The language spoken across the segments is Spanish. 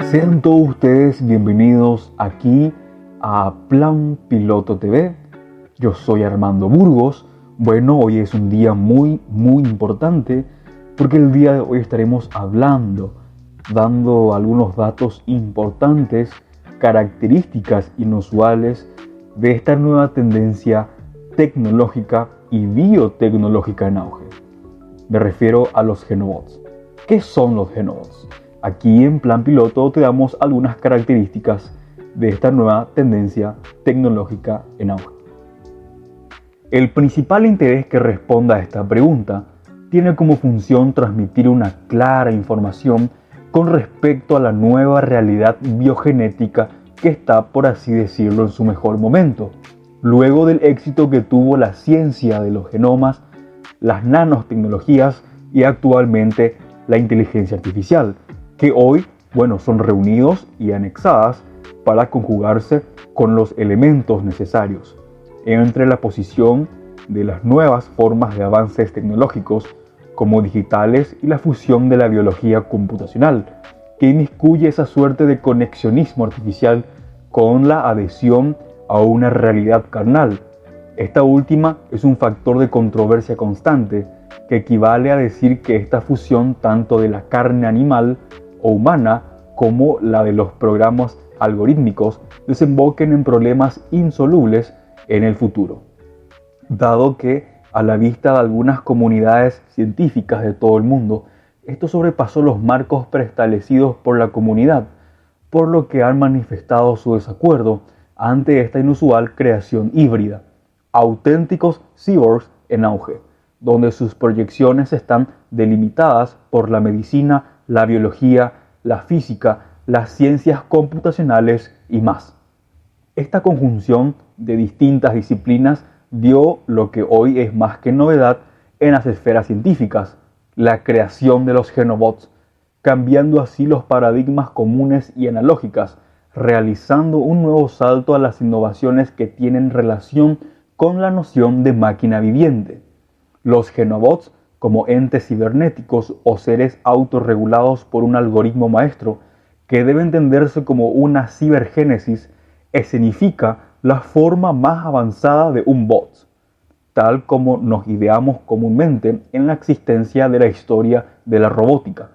Sean todos ustedes bienvenidos aquí a Plan Piloto TV. Yo soy Armando Burgos. Bueno, hoy es un día muy importante porque el día de hoy estaremos dando algunos datos importantes, características inusuales de esta nueva tendencia tecnológica y biotecnológica en auge. Me refiero a los genobots. ¿Qué son los genobots? Aquí en Plan Piloto te damos algunas características de esta nueva tendencia tecnológica en auge. El principal interés que responda a esta pregunta tiene como función transmitir una clara información con respecto a la nueva realidad biogenética que está, por así decirlo, en su mejor momento, luego del éxito que tuvo la ciencia de los genomas, las nanotecnologías y actualmente la inteligencia artificial, que hoy, son reunidos y anexadas para conjugarse con los elementos necesarios entre la posición de las nuevas formas de avances tecnológicos como digitales y la fusión de la biología computacional, que inmiscuye esa suerte de conexionismo artificial con la adhesión a una realidad carnal. Esta última es un factor de controversia constante que equivale a decir que esta fusión tanto de la carne animal o humana como la de los programas algorítmicos desemboquen en problemas insolubles en el futuro, dado que a la vista de algunas comunidades científicas de todo el mundo, esto sobrepasó los marcos preestablecidos por la comunidad, por lo que han manifestado su desacuerdo ante esta inusual creación híbrida, auténticos cyborgs en auge, donde sus proyecciones están delimitadas por la medicina, la biología, la física, las ciencias computacionales y más. Esta conjunción de distintas disciplinas dio lo que hoy es más que novedad en las esferas científicas, la creación de los genobots, cambiando así los paradigmas comunes y analógicas, realizando un nuevo salto a las innovaciones que tienen relación con la noción de máquina viviente. Los genobots, como entes cibernéticos o seres autorregulados por un algoritmo maestro, que debe entenderse como una cibergénesis, escenifica la forma más avanzada de un bot, tal como nos ideamos comúnmente en la existencia de la historia de la robótica,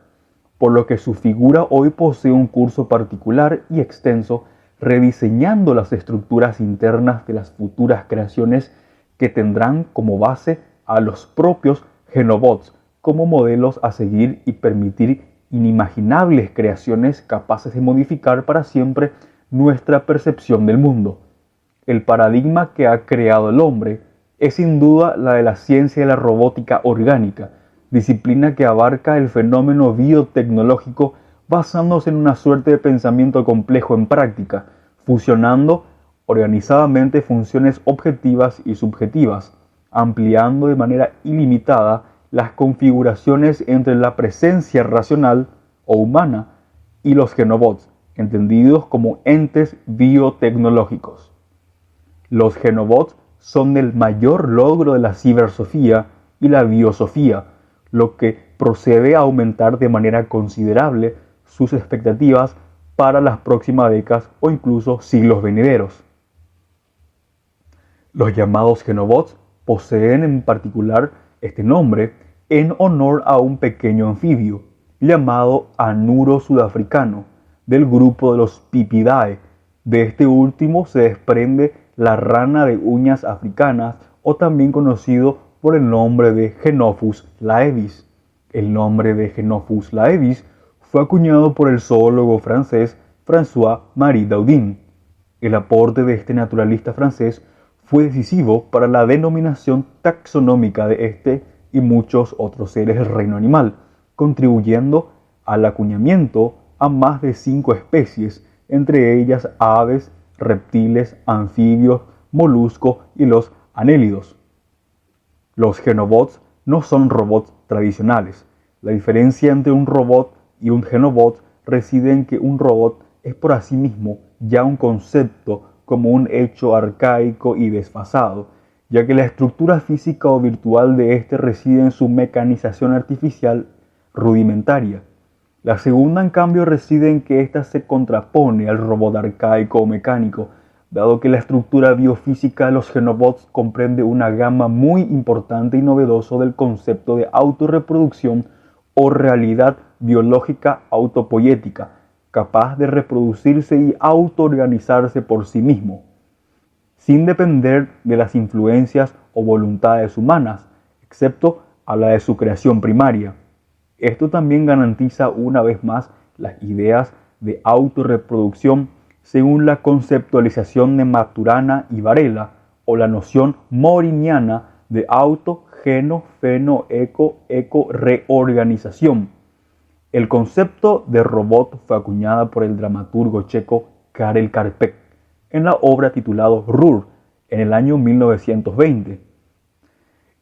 por lo que su figura hoy posee un curso particular y extenso, rediseñando las estructuras internas de las futuras creaciones que tendrán como base a los propios genobots como modelos a seguir y permitir inimaginables creaciones capaces de modificar para siempre nuestra percepción del mundo. El paradigma que ha creado el hombre es sin duda la de la ciencia de la robótica orgánica, disciplina que abarca el fenómeno biotecnológico basándose en una suerte de pensamiento complejo en práctica, fusionando organizadamente funciones objetivas y subjetivas, ampliando de manera ilimitada las configuraciones entre la presencia racional o humana y los genobots, entendidos como entes biotecnológicos. Los genobots son el mayor logro de la cibersofía y la biosofía, lo que procede a aumentar de manera considerable sus expectativas para las próximas décadas o incluso siglos venideros. Los llamados genobots poseen en particular este nombre en honor a un pequeño anfibio llamado anuro sudafricano del grupo de los Pipidae. De este último se desprende la rana de uñas africanas o también conocido por el nombre de Genophus laevis. El nombre de Genophus laevis fue acuñado por el zoólogo francés François-Marie Daudin. El aporte de este naturalista francés fue decisivo para la denominación taxonómica de este y muchos otros seres del reino animal, contribuyendo al acuñamiento a más de 5 especies, entre ellas aves, reptiles, anfibios, moluscos y los anélidos. Los genobots no son robots tradicionales. La diferencia entre un robot y un genobot reside en que un robot es por sí mismo ya un concepto como un hecho arcaico y desfasado, ya que la estructura física o virtual de éste reside en su mecanización artificial rudimentaria. La segunda, en cambio, reside en que ésta se contrapone al robot arcaico o mecánico, dado que la estructura biofísica de los genobots comprende una gama muy importante y novedosa del concepto de autorreproducción o realidad biológica autopoyética, capaz de reproducirse y autoorganizarse por sí mismo, sin depender de las influencias o voluntades humanas, excepto a la de su creación primaria. Esto también garantiza una vez más las ideas de autorreproducción según la conceptualización de Maturana y Varela, o la noción moriniana de auto, geno, feno, eco, reorganización. El concepto de robot fue acuñada por el dramaturgo checo Karel Čapek en la obra titulada Ruhr en el año 1920.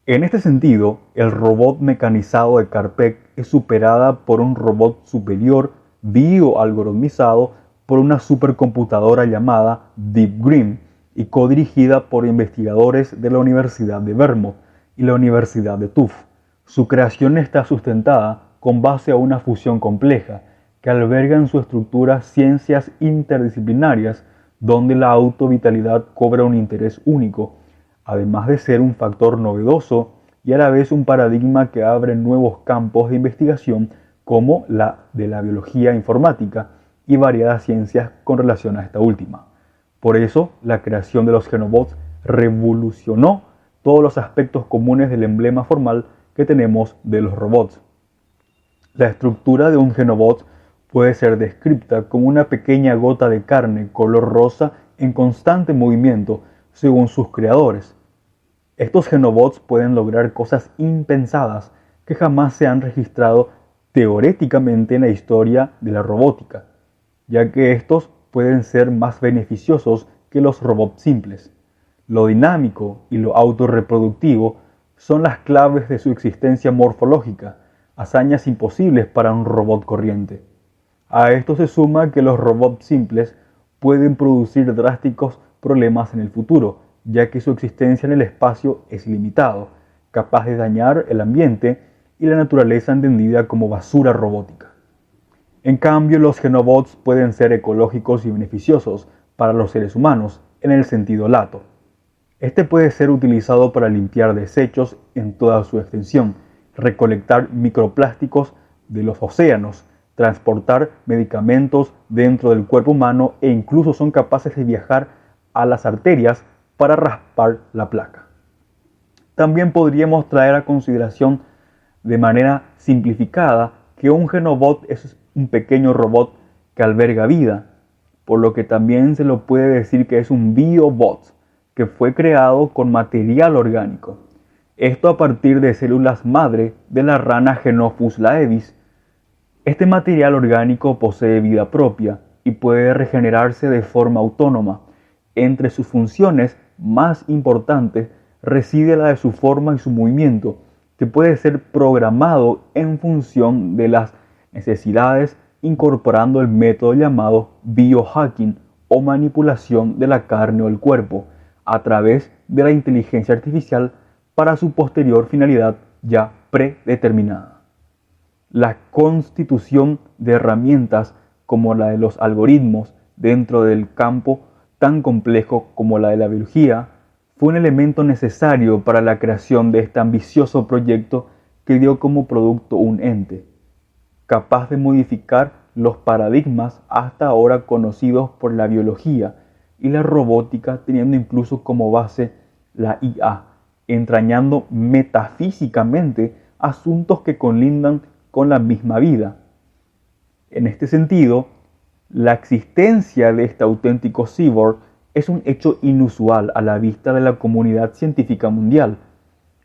En este sentido, el robot mecanizado de Čapek es superada por un robot superior bioalgoritmizado por una supercomputadora llamada Deep Green y codirigida por investigadores de la Universidad de Vermont y la Universidad de Tufts. Su creación está sustentada con base a una fusión compleja que alberga en su estructura ciencias interdisciplinarias donde la autovitalidad cobra un interés único, además de ser un factor novedoso y a la vez un paradigma que abre nuevos campos de investigación como la de la biología informática y variadas ciencias con relación a esta última. Por eso, la creación de los genobots revolucionó todos los aspectos comunes del emblema formal que tenemos de los robots. La estructura de un genobot puede ser descrita como una pequeña gota de carne color rosa en constante movimiento según sus creadores. Estos genobots pueden lograr cosas impensadas que jamás se han registrado teóricamente en la historia de la robótica, ya que estos pueden ser más beneficiosos que los robots simples. Lo dinámico y lo autorreproductivo son las claves de su existencia morfológica, hazañas imposibles para un robot corriente. A esto se suma que los robots simples pueden producir drásticos problemas en el futuro, ya que su existencia en el espacio es limitado, capaz de dañar el ambiente y la naturaleza entendida como basura robótica. En cambio, los genobots pueden ser ecológicos y beneficiosos para los seres humanos en el sentido lato. Este puede ser utilizado para limpiar desechos en toda su extensión, recolectar microplásticos de los océanos, transportar medicamentos dentro del cuerpo humano e incluso son capaces de viajar a las arterias para raspar la placa. También podríamos traer a consideración de manera simplificada que un genobot es un pequeño robot que alberga vida, por lo que también se lo puede decir que es un biobot, que fue creado con material orgánico. Esto a partir de células madre de la rana Genophus laevis. Este material orgánico posee vida propia y puede regenerarse de forma autónoma. Entre sus funciones más importantes reside la de su forma y su movimiento, que puede ser programado en función de las necesidades, incorporando el método llamado biohacking o manipulación de la carne o el cuerpo a través de la inteligencia artificial para su posterior finalidad ya predeterminada. La constitución de herramientas como la de los algoritmos dentro del campo tan complejo como la de la biología fue un elemento necesario para la creación de este ambicioso proyecto que dio como producto un ente, capaz de modificar los paradigmas hasta ahora conocidos por la biología y la robótica, teniendo incluso como base la IA, entrañando metafísicamente asuntos que colindan con la misma vida. En este sentido, la existencia de este auténtico cyborg es un hecho inusual a la vista de la comunidad científica mundial.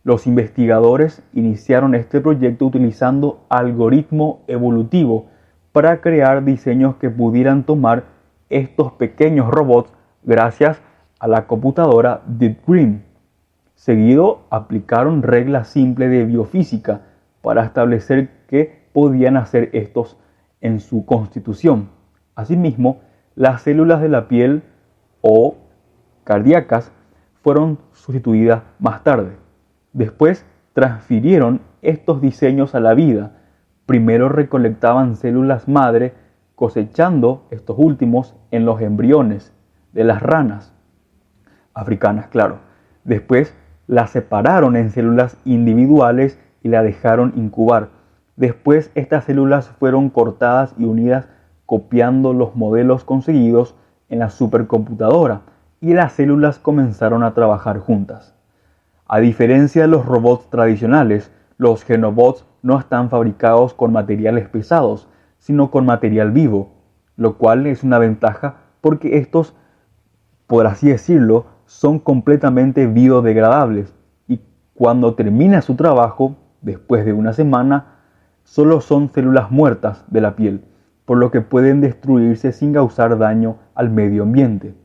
Los investigadores iniciaron este proyecto utilizando algoritmo evolutivo para crear diseños que pudieran tomar estos pequeños robots gracias a la computadora Deep Green. Seguido, aplicaron reglas simples de biofísica para establecer qué podían hacer estos en su constitución. Asimismo, las células de la piel o cardíacas fueron sustituidas más tarde. Después transfirieron estos diseños a la vida Primero recolectaban células madre, cosechando estos últimos en los embriones de las ranas africanas, claro. Después las separaron en células individuales y la dejaron incubar. Después estas células fueron cortadas y unidas copiando los modelos conseguidos en la supercomputadora y las células comenzaron a trabajar juntas. A diferencia de los robots tradicionales, los genobots no están fabricados con materiales pesados, sino con material vivo, lo cual es una ventaja porque estos, por así decirlo, son completamente biodegradables y cuando termina su trabajo, después de una semana, solo son células muertas de la piel, por lo que pueden destruirse sin causar daño al medio ambiente.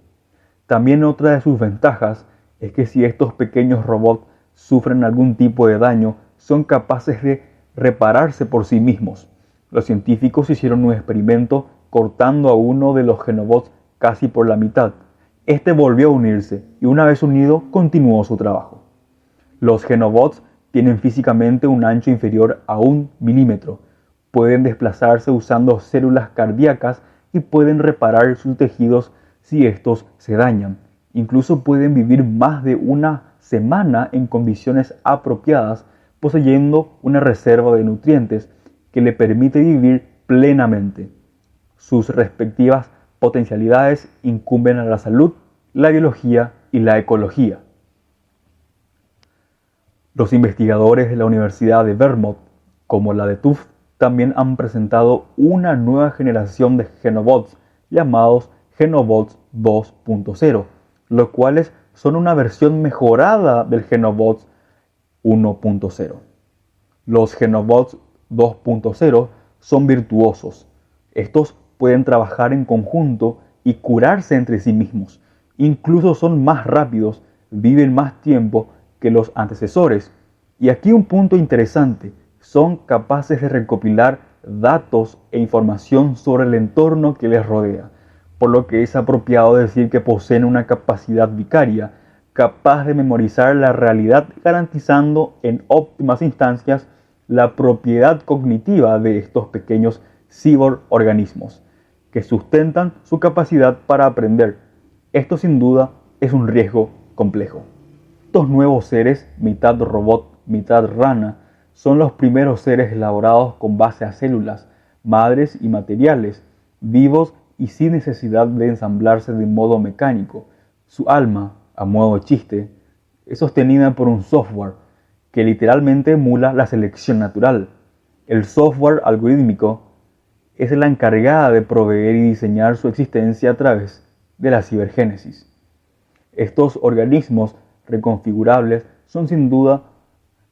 También otra de sus ventajas es que si estos pequeños robots sufren algún tipo de daño, son capaces de repararse por sí mismos. Los científicos hicieron un experimento cortando a uno de los genobots casi por la mitad. Este volvió a unirse y una vez unido continuó su trabajo. Los genobots tienen físicamente un ancho inferior a 1 milímetro. Pueden desplazarse usando células cardíacas y pueden reparar sus tejidos si estos se dañan. Incluso pueden vivir más de una semana en condiciones apropiadas, poseyendo una reserva de nutrientes que le permite vivir plenamente. Sus respectivas potencialidades incumben a la salud, la biología y la ecología. Los investigadores de la Universidad de Vermont, como la de Tufts, también han presentado una nueva generación de genobots llamados Genobots 2.0, los cuales son una versión mejorada del Genobots 1.0. Los Genobots 2.0 son virtuosos. Estos pueden trabajar en conjunto y curarse entre sí mismos. Incluso son más rápidos, viven más tiempo que los antecesores. Y aquí un punto interesante, son capaces de recopilar datos e información sobre el entorno que les rodea, por lo que es apropiado decir que poseen una capacidad vicaria, capaz de memorizar la realidad garantizando en óptimas instancias la propiedad cognitiva de estos pequeños cibororganismos, que sustentan su capacidad para aprender. Esto sin duda es un riesgo complejo. Estos nuevos seres, mitad robot, mitad rana, son los primeros seres elaborados con base a células, madres y materiales, vivos y sin necesidad de ensamblarse de modo mecánico. Su alma, a modo de chiste, es sostenida por un software que literalmente emula la selección natural. El software algorítmico es la encargada de proveer y diseñar su existencia a través de la cibergénesis. Estos organismos reconfigurables son sin duda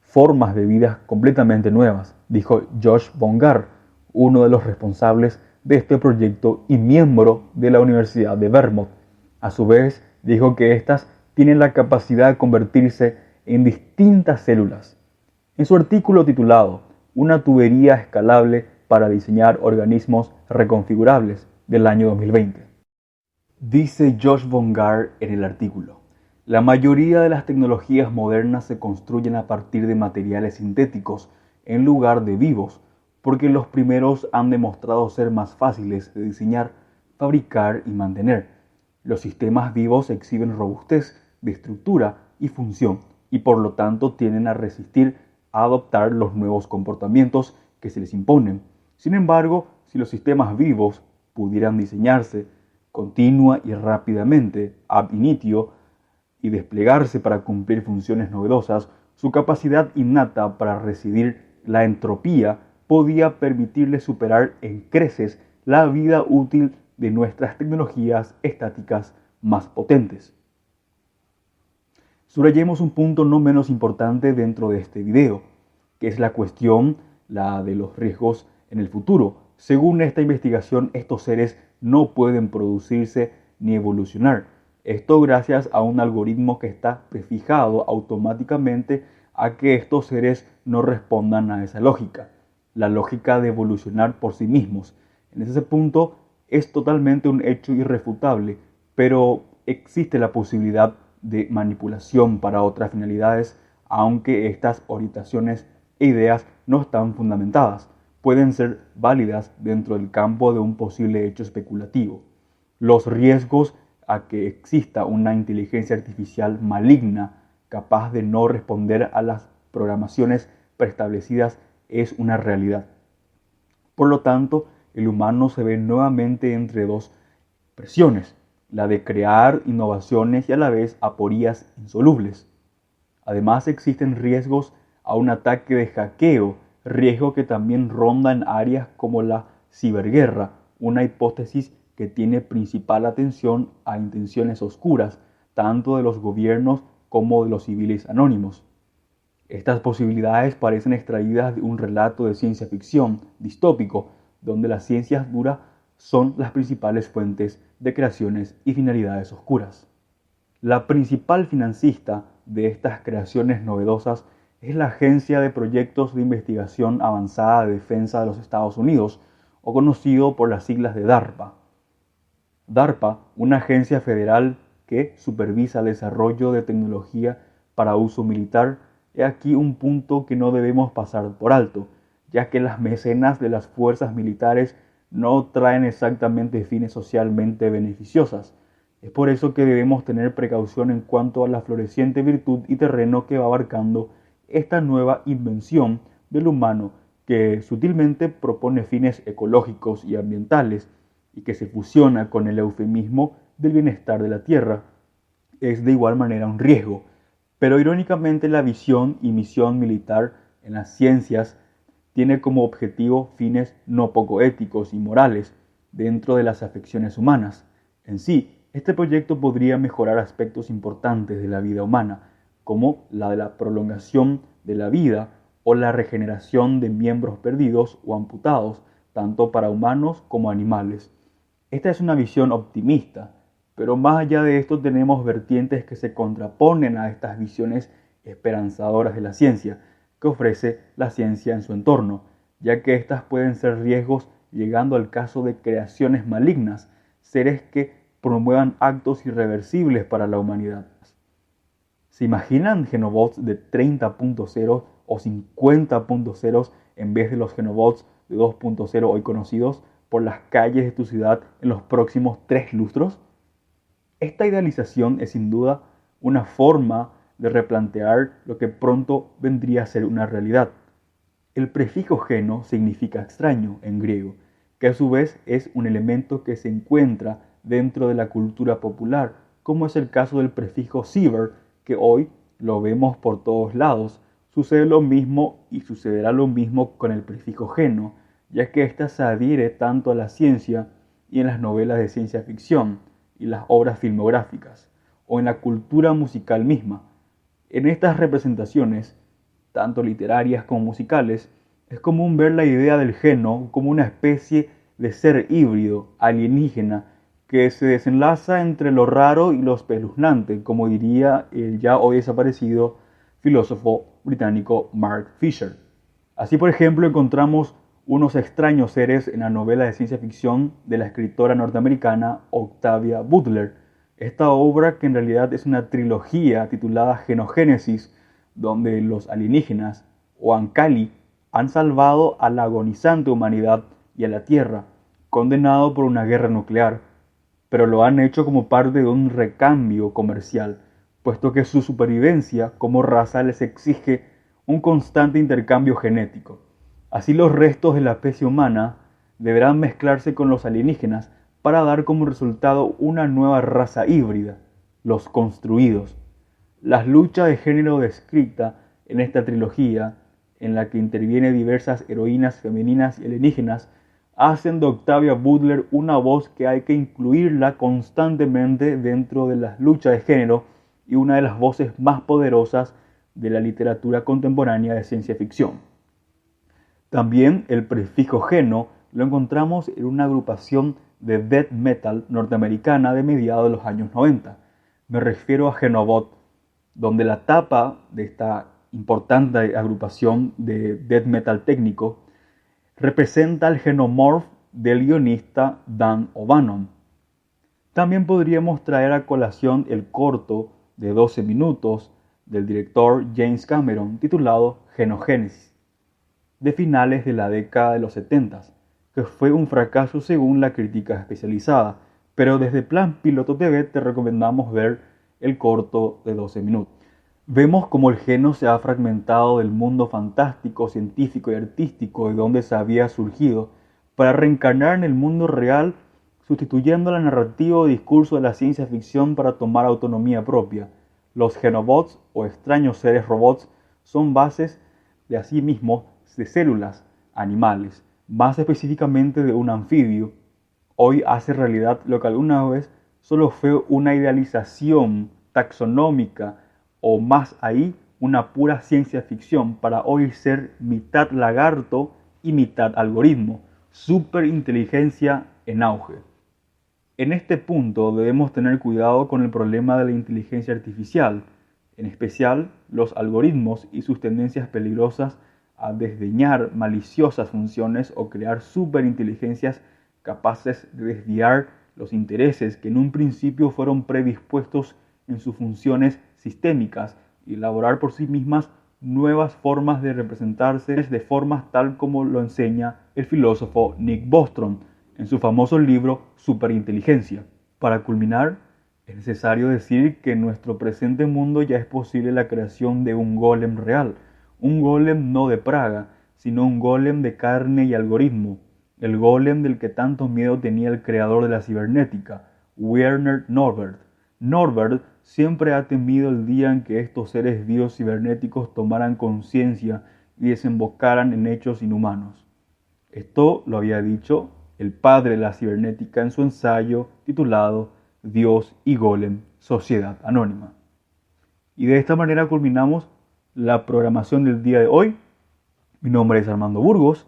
formas de vida completamente nuevas, dijo Josh Bongard, uno de los responsables de este proyecto y miembro de la Universidad de Vermont. A su vez, dijo que éstas tienen la capacidad de convertirse en distintas células. En su artículo titulado Una tubería escalable para diseñar organismos reconfigurables del año 2020. Dice Josh Bongard en el artículo: la mayoría de las tecnologías modernas se construyen a partir de materiales sintéticos en lugar de vivos, porque los primeros han demostrado ser más fáciles de diseñar, fabricar y mantener. Los sistemas vivos exhiben robustez de estructura y función y por lo tanto tienden a resistir a adoptar los nuevos comportamientos que se les imponen. Sin embargo, si los sistemas vivos pudieran diseñarse continua y rápidamente ab initio y desplegarse para cumplir funciones novedosas, su capacidad innata para resistir la entropía podía permitirle superar en creces la vida útil de nuestras tecnologías estáticas más potentes. Subrayemos un punto no menos importante dentro de este video, que es la cuestión de los riesgos en el futuro. Según esta investigación, estos seres no pueden producirse ni evolucionar. Esto gracias a un algoritmo que está prefijado automáticamente a que estos seres no respondan a esa lógica, la lógica de evolucionar por sí mismos. En ese punto es totalmente un hecho irrefutable, pero existe la posibilidad de manipulación para otras finalidades, aunque estas orientaciones e ideas no están fundamentadas. pueden ser válidas dentro del campo de un posible hecho especulativo. Los riesgos a que exista una inteligencia artificial maligna capaz de no responder a las programaciones preestablecidas es una realidad. Por lo tanto, el humano se ve nuevamente entre dos presiones, la de crear innovaciones y a la vez aporías insolubles. Además, existen riesgos a un ataque de hackeo, riesgo que también ronda en áreas como la ciberguerra, una hipótesis que tiene principal atención a intenciones oscuras, tanto de los gobiernos como de los civiles anónimos. Estas posibilidades parecen extraídas de un relato de ciencia ficción distópico, donde las ciencias duras son las principales fuentes de creaciones y finalidades oscuras. La principal financista de estas creaciones novedosas es la Agencia de Proyectos de Investigación Avanzada de Defensa de los Estados Unidos, o conocido por las siglas de DARPA. DARPA, una agencia federal que supervisa el desarrollo de tecnología para uso militar, es aquí un punto que no debemos pasar por alto, ya que las mecenas de las fuerzas militares no traen exactamente fines socialmente beneficiosas. Es por eso que debemos tener precaución en cuanto a la floreciente virtud y terreno que va abarcando esta nueva invención del humano, que sutilmente propone fines ecológicos y ambientales y que se fusiona con el eufemismo del bienestar de la tierra. Es de igual manera un riesgo, pero irónicamente la visión y misión militar en las ciencias tiene como objetivo fines no poco éticos y morales dentro de las afecciones humanas. En sí, este proyecto podría mejorar aspectos importantes de la vida humana, como la de la prolongación de la vida o la regeneración de miembros perdidos o amputados, tanto para humanos como animales. Esta es una visión optimista, pero más allá de esto tenemos vertientes que se contraponen a estas visiones esperanzadoras de la ciencia, que ofrece la ciencia en su entorno, ya que estas pueden ser riesgos llegando al caso de creaciones malignas, seres que promuevan actos irreversibles para la humanidad. ¿Se imaginan Genobots de 30.0 o 50.0 en vez de los Genobots de 2.0 hoy conocidos por las calles de tu ciudad en los próximos 3 lustros? Esta idealización es sin duda una forma de replantear lo que pronto vendría a ser una realidad. El prefijo geno significa extraño en griego, que a su vez es un elemento que se encuentra dentro de la cultura popular, como es el caso del prefijo ciber, que hoy lo vemos por todos lados. Sucede lo mismo y sucederá lo mismo con el prefijo geno, ya que ésta se adhiere tanto a la ciencia y en las novelas de ciencia ficción y las obras filmográficas, o en la cultura musical misma. En estas representaciones, tanto literarias como musicales, es común ver la idea del geno como una especie de ser híbrido, alienígena, que se desenlaza entre lo raro y lo espeluznante, como diría el ya hoy desaparecido filósofo británico Mark Fisher. Así, por ejemplo, encontramos unos extraños seres en la novela de ciencia ficción de la escritora norteamericana Octavia Butler. Esta obra, que en realidad es una trilogía titulada Genogénesis, donde los alienígenas o Ancali han salvado a la agonizante humanidad y a la Tierra, condenado por una guerra nuclear, pero lo han hecho como parte de un recambio comercial, puesto que su supervivencia como raza les exige un constante intercambio genético. Así los restos de la especie humana deberán mezclarse con los alienígenas para dar como resultado una nueva raza híbrida, los construidos. Las luchas de género descrita en esta trilogía, en la que intervienen diversas heroínas femeninas y alienígenas, hacen de Octavia Butler una voz que hay que incluirla constantemente dentro de las luchas de género y una de las voces más poderosas de la literatura contemporánea de ciencia ficción. También el prefijo geno lo encontramos en una agrupación de death metal norteamericana de mediados de los años 90. Me refiero a Genobot, donde la tapa de esta importante agrupación de death metal técnico representa el Xenomorph del guionista Dan O'Bannon. También podríamos traer a colación el corto de 12 minutos del director James Cameron titulado Genogénesis. de finales de la década de los 70, que fue un fracaso según la crítica especializada, pero desde Plan Piloto TV te recomendamos ver el corto de 12 minutos. Vemos cómo el género se ha fragmentado del mundo fantástico, científico y artístico de donde se había surgido para reencarnar en el mundo real, sustituyendo la narrativa o discurso de la ciencia ficción para tomar autonomía propia. Los genobots o extraños seres robots son bases de asimismo de células animales, más específicamente de un anfibio. Hoy hace realidad lo que alguna vez solo fue una idealización taxonómica o más ahí una pura ciencia ficción para hoy ser mitad lagarto y mitad algoritmo, superinteligencia en auge. En este punto debemos tener cuidado con el problema de la inteligencia artificial, en especial los algoritmos y sus tendencias peligrosas a desdeñar maliciosas funciones o crear superinteligencias capaces de desviar los intereses que en un principio fueron predispuestos en sus funciones sistémicas y elaborar por sí mismas nuevas formas de representarse de formas tal como lo enseña el filósofo Nick Bostrom en su famoso libro Superinteligencia. Para culminar, es necesario decir que en nuestro presente mundo ya es posible la creación de un golem real, un golem no de Praga, sino un golem de carne y algoritmo, el golem del que tanto miedo tenía el creador de la cibernética, Werner Norbert. Norbert siempre ha temido el día en que estos seres vivos cibernéticos tomaran conciencia y desembocaran en hechos inhumanos. Esto lo había dicho el padre de la cibernética en su ensayo titulado Dios y Golem, Sociedad Anónima. Y de esta manera culminamos la programación del día de hoy. Mi nombre es Armando Burgos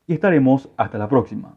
y estaremos hasta la próxima.